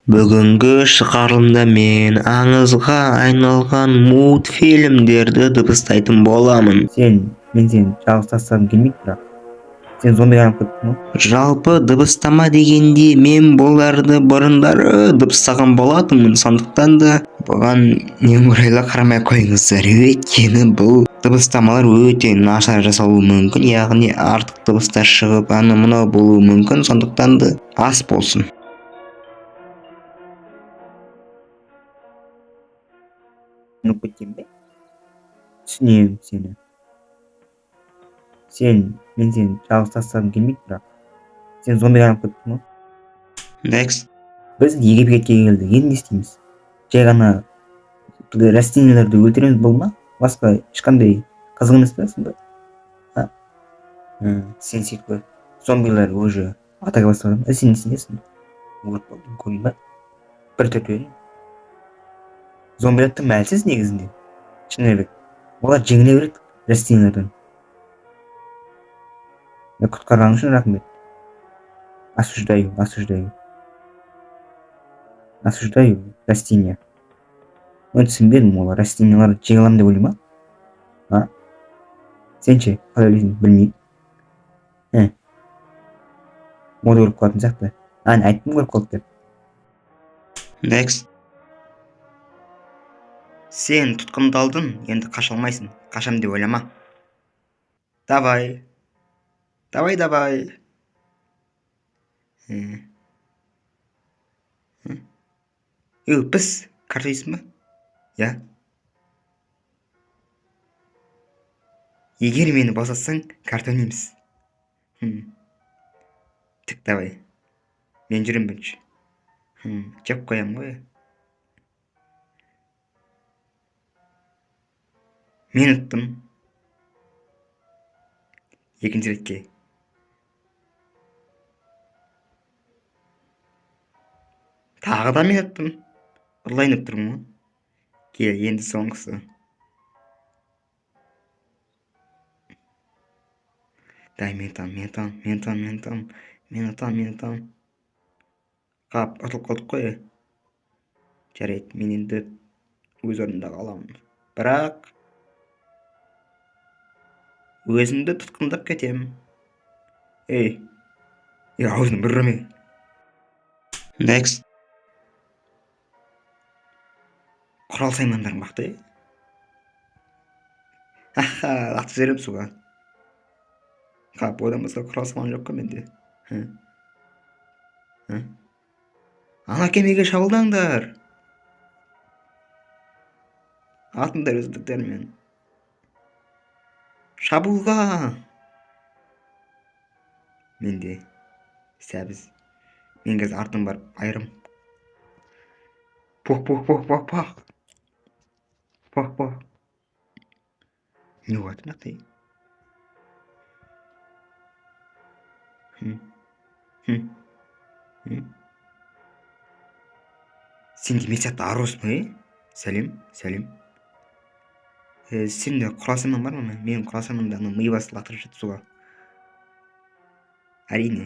Бүгінгі шығарылымда мен аңызға айналған мультфильмдерді дыбыстайтын боламын. Мен сені жалғыз тастағым келмейді, бірақ сен зомбиға айналып кеттің ғой. Жалпы дыбыстама дегенде мен бұларды бұрындары дыбыстаған болатынмын, сондықтан да бұған немқұрайлы қарамай қойыңыздар, өйткені бұл дыбыстамалар өте нашар жасалуы мүмкін, яғни артық дыбыстар шығып анау-мынау болуы мүмкін, сондықтан да ас болсын. Кеткен бе? Түсінемін сені. Мен сені жалғыз тастағым келмейді, бірақ сен зомбиға айналып кеттің ғой. Next. Біз Египетке келдік, енді не істейміз? Жай ғана растенияларды өлтіреміз, бұл ма? Басқа ешқандай қызық емес пе сонда? Сен секілді зомбилар уже атака бастаған. Сен не істейсің? Вот болды, көрдің ба? Бір төртеуін. Зомбилар тым әлсіз негізінде. Шыны керек. Олар жеңіле береді растениялардан. Құтқарғаның үшін рахмет. Осуждаю растения. Мен түсінбедім, олар растенияларды жеңе аламын деп ойлай ма? Сен ше, қалай ойлайсың? Білмеймін. Моды көріп қалатын сияқты. Айттым көріп қалды деп. Next. Сен тұтқындалдың, енді қаша алмайсың. Қашам деп ойлама. Давай. Біз карта жейсің ба? Я. Егер мені босатсаң, карта ойнаймыз. Тік, давай. Мен жүрем бірінші. Жеп қоям ғой. Мен ұттым. Екінші ретке. Тағы да мен ұттым. Ұрлайын тұрмын ғой. Кел, енді соңғысы. Дай, мен ұтам. Қап, ұтылып қалдық қой. Жарайды, мен енді өз орнымда қаламын. Бірақ өзімді тұтқындап кетем. Аузын бүрме. Next. Құрал саймандарың бақты. Атып жіберем суға. Қап, одан басқа құрал сайман жоқ қой менде. Ана кемеге шабуылдаңдар. Атыңдар өздіктермен. Шабуылға. Менде сәбіз. Мен қазір артым барып айырым. Пох. Не болады нақтай? Сен де мен сияқты арусың, Сәлем. Сенде құрал сайман бар ма? Менің құрал сайманымда ми басып лақтырып жатыр суға. Әрине.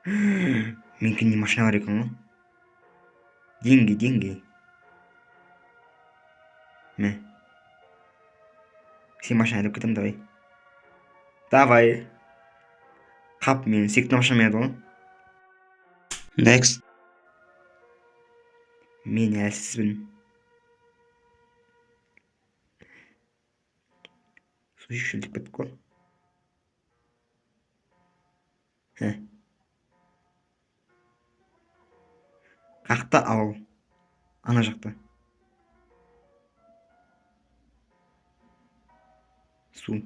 Менікінде машина бар екен ғой. Деньги. Сен машина айдап кетем, давай. Қап, мен сүйікті машинам еді ғой. Next. Мен әлсізбін. Су шүлдіп кеттік қой. Қақта ал. Ана жақта. Су.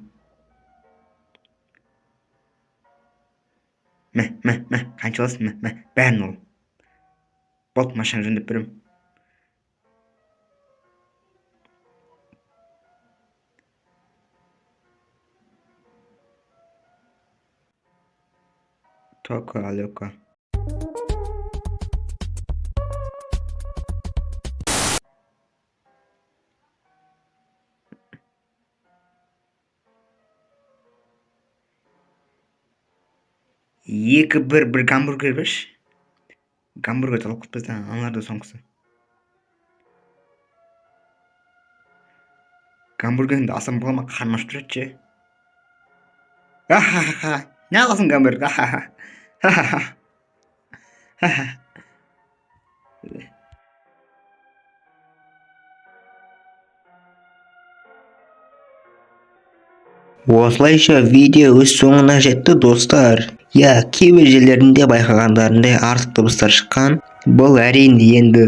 Қанша аласың? Бәрін ол. Болды, машина жөндеп берем. Тока. Екі бір гамбургер берші. гамбургер талап кылып аналарды соңгусу. Гамбургеріңді алсам бола ма? Қарным ашып тұрады же. Ахахаха. Не аласың гамбургер? Ахахаха. Осылайша видео өз соңына жетті достар. Я, кейбір жерлерінде байқағандарындай артық дыбыстар шыққан. Бұл әрине енді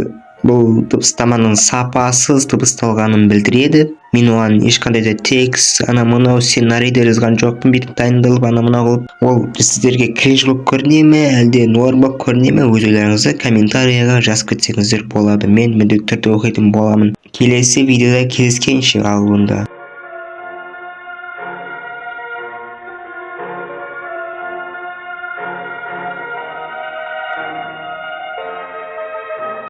бұл дыбыстаманың сапасыз дыбысталғанын білдіреді. Мен оған ешқандай да текст, ана мынау сценарийді жазған жоқпын, бүйтіп дайындалып ана мынау қылып. Ол сіздерге кринж болып көріне ме, әлде норм болып көріне ме, өз ойларыңызды комментарийға жазып кетсеңіздер болады. Мен міндетті түрде оқитын боламын. Келесі видеода кездескенше, ал онда.